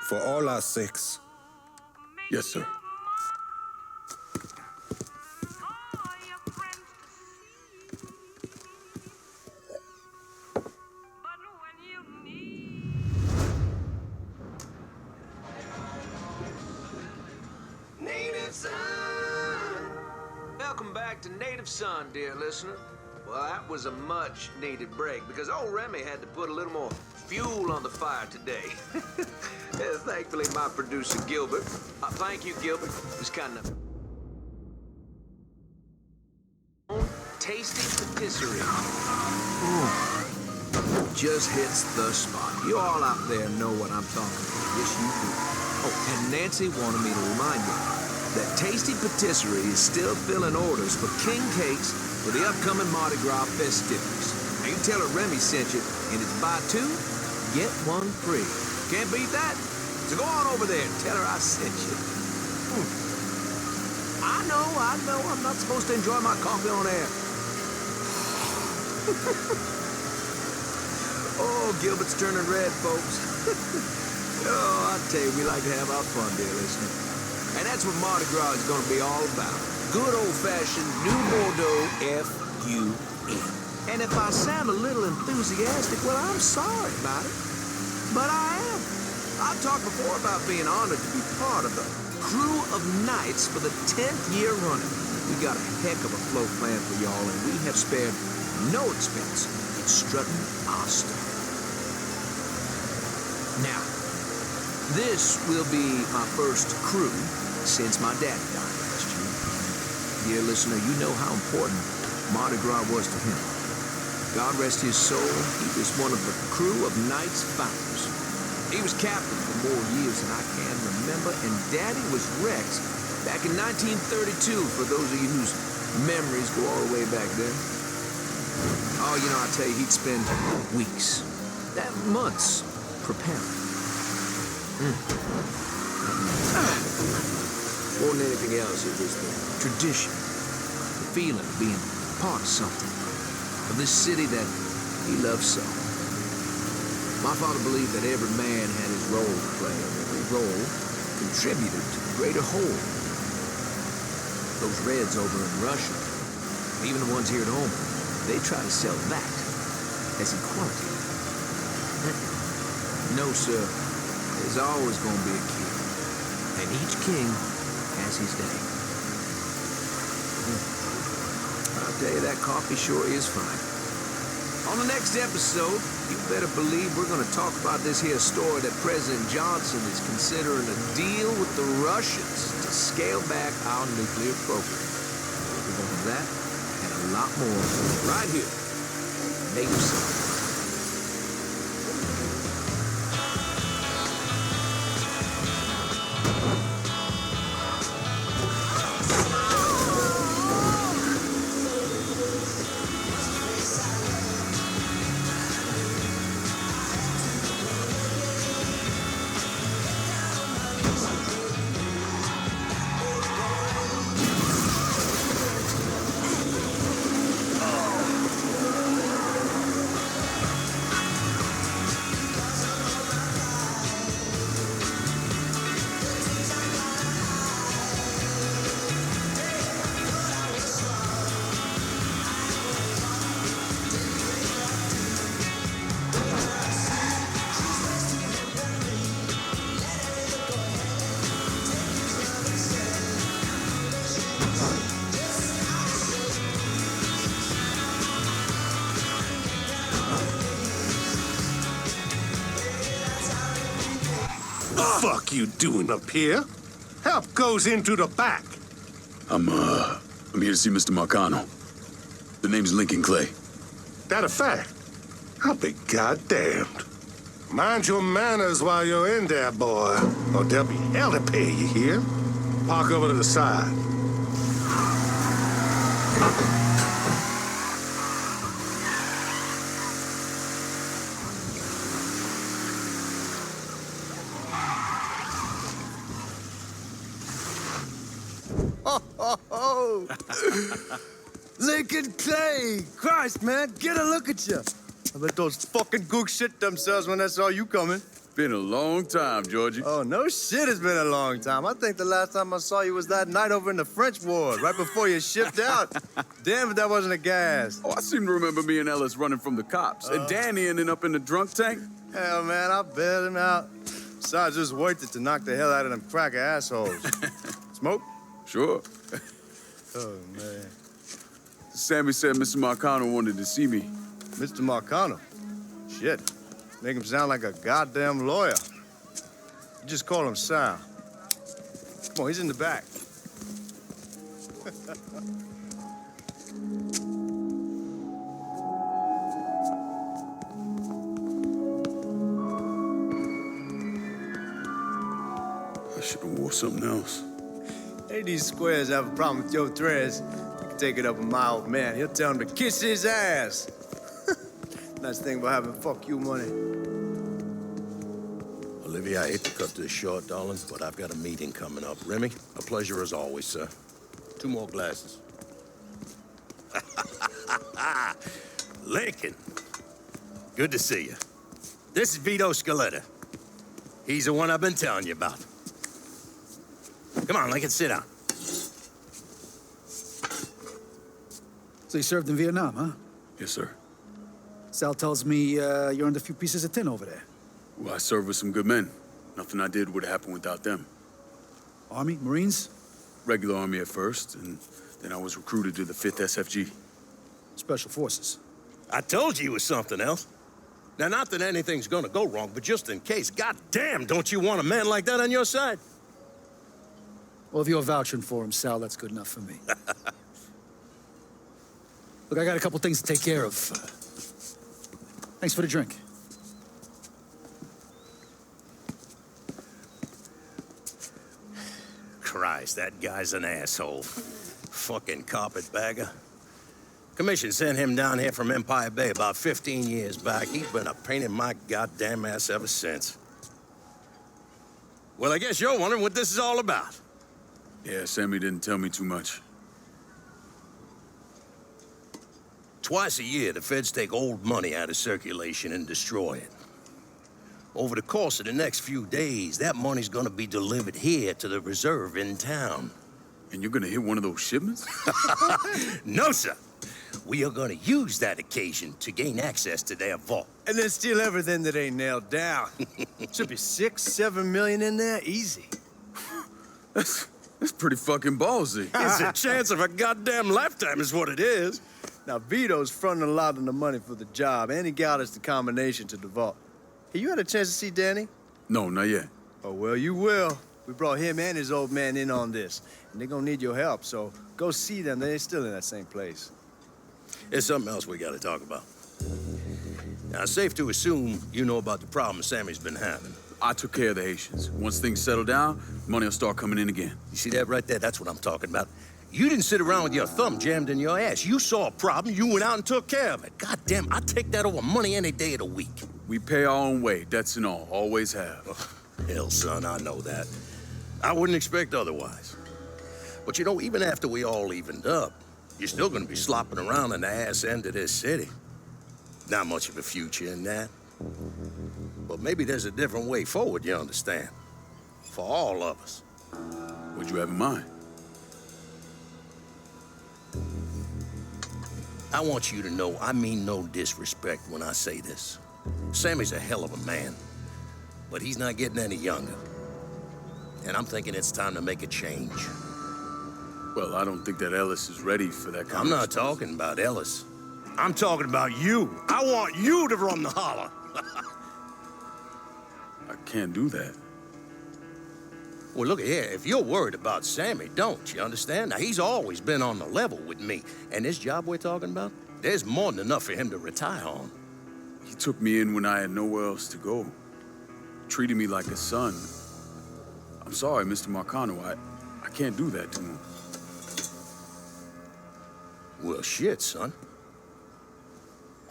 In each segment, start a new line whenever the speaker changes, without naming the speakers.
for all our sakes.
Yes, sir.
Native Son! Welcome back to Native Son, dear listener. Well, that was a much-needed break because old Remy had to put a little more fuel on the fire today. Thankfully, my producer, Gilbert. Thank you, Gilbert. Was kind of... Tasty patisserie. Just hits the spot. You all out there know what I'm talking about. Yes, you do. Oh, and Nancy wanted me to remind you that Tasty Patisserie is still filling orders for king cakes for the upcoming Mardi Gras festivities. Now, you tell her Remy sent you, and it's buy two, get one free. Can't beat that. So go on over there and tell her I sent you. I know, I'm not supposed to enjoy my coffee on air. Oh, Gilbert's turning red, folks. Oh, I tell you, we like to have our fun, dear listener. And that's what Mardi Gras is going to be all about. Good old-fashioned New Bordeaux F-U-N. And if I sound a little enthusiastic, well, I'm sorry about it. But I am. I've talked before about being honored to be part of the crew of knights for the 10th year running. We got a heck of a float planned for y'all, and we have spared no expense in strutting our stuff. Now, this will be my first crew since my daddy died last year. Dear listener, you know how important Mardi Gras was to him. God rest his soul, he was one of the crew of Knights founders. He was captain for more years than I can remember, and Daddy was Rex back in 1932, for those of you whose memories go all the way back then. Oh, you know, I tell you, he'd spend weeks, months, preparing. More than anything else, it was the tradition, the feeling of being part of something, of this city that he loved so. My father believed that every man had his role to play, and every role contributed to the greater whole. Those Reds over in Russia, even the ones here at home, they try to sell that as equality. No, sir. There's always going to be a king, and each king has his day. I'll tell you, that coffee sure is fine. On the next episode, you better believe we're going to talk about this here story that President Johnson is considering a deal with the Russians to scale back our nuclear program. We're going to have that and a lot more right here, Native Son.
Fuck you doing up here? Help goes into the back.
I'm here to see Mr. Marcano. The name's Lincoln Clay.
That a fact? I'll be goddamned. Mind your manners while you're in there, boy, or there'll be hell to pay, you hear? Park over to the side.
Lincoln Clay! Christ, man, get a look at you. I bet those fucking gooks shit themselves when they saw you coming.
Been a long time, Georgie.
Oh, no shit, it's been a long time. I think the last time I saw you was that night over in the French ward, right before you shipped out. Damn if that wasn't a gas.
Oh, I seem to remember me and Ellis running from the cops, and Danny ending up in the drunk tank.
Hell, man, I bailed him out. Besides, it was worth it to knock the hell out of them cracker assholes. Smoke?
Sure.
Oh, man.
Sammy said Mr. Marcano wanted to see me.
Mr. Marcano? Shit. Make him sound like a goddamn lawyer. You just call him Sal. Come on, he's in the back.
I should have wore something else.
Hey, these squares have a problem with your threads. You can take it up with my old man. He'll tell him to kiss his ass. Nice thing about having fuck you money.
Olivia, I hate to cut this short, darling, but I've got a meeting coming up. Remy, a pleasure as always, sir. 2 more glasses. Lincoln, good to see you. This is Vito Scaletta. He's the one I've been telling you about. Come on, Lincoln, sit down.
So you served in Vietnam, huh?
Yes, sir.
Sal tells me you're under a few pieces of tin over there.
Well, I served with some good men. Nothing I did would have happened without them.
Army? Marines?
Regular Army at first, and then I was recruited to the 5th SFG.
Special Forces.
I told you it was something else. Now, not that anything's gonna go wrong, but just in case, goddamn, don't you want a man like that on your side?
Well, if you're vouching for him, Sal, that's good enough for me. Look, I got a couple things to take care of. Thanks for the drink.
Christ, that guy's an asshole. Fucking carpetbagger. Commission sent him down here from Empire Bay about 15 years back. He's been a pain in my goddamn ass ever since. Well, I guess you're wondering what this is all about.
Yeah, Sammy didn't tell me too much.
Twice a year, the feds take old money out of circulation and destroy it. Over the course of the next few days, that money's gonna be delivered here to the reserve in town.
And you're gonna hit one of those shipments?
No, sir. We are gonna use that occasion to gain access to their vault.
And then steal everything that ain't nailed down. Should be 6, 7 million in there, easy.
That's pretty fucking ballsy.
It's a chance of a goddamn lifetime is what it is.
Now, Vito's fronting a lot of the money for the job, and he got us the combination to the vault. Hey, you had a chance to see Danny?
No, not yet.
Oh, well, you will. We brought him and his old man in on this, and they're gonna need your help, so go see them. They're still in that same place.
There's something else we gotta talk about. Now, it's safe to assume you know about the problem Sammy's been having.
I took care of the Haitians. Once things settle down, money will start coming in again.
You see that right there? That's what I'm talking about. You didn't sit around with your thumb jammed in your ass. You saw a problem, you went out and took care of it. God damn, I'd take that over money any day of the week.
We pay our own way, debts and all. Always have.
Oh, hell, son, I know that. I wouldn't expect otherwise. But you know, even after we all evened up, you're still gonna be slopping around in the ass end of this city. Not much of a future in that. But maybe there's a different way forward, you understand? For all of us.
What'd you have in mind?
I want you to know I mean no disrespect when I say this. Sammy's a hell of a man, but he's not getting any younger. And I'm thinking it's time to make a change.
Well, I don't think that Ellis is ready for that kind
I'm not talking about Ellis. I'm talking about you. I want you to run the holler.
I can't do that.
Well, look here, if you're worried about Sammy, don't, you understand? Now, he's always been on the level with me. And this job we're talking about, there's more than enough for him to retire on.
He took me in when I had nowhere else to go. Treated me like a son. I'm sorry, Mr. Marcano. I can't do that to him.
Well, shit, son.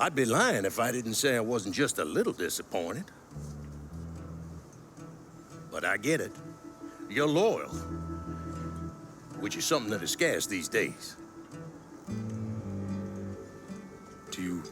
I'd be lying if I didn't say I wasn't just a little disappointed. But I get it. You're loyal, which is something that is scarce these days.
Do you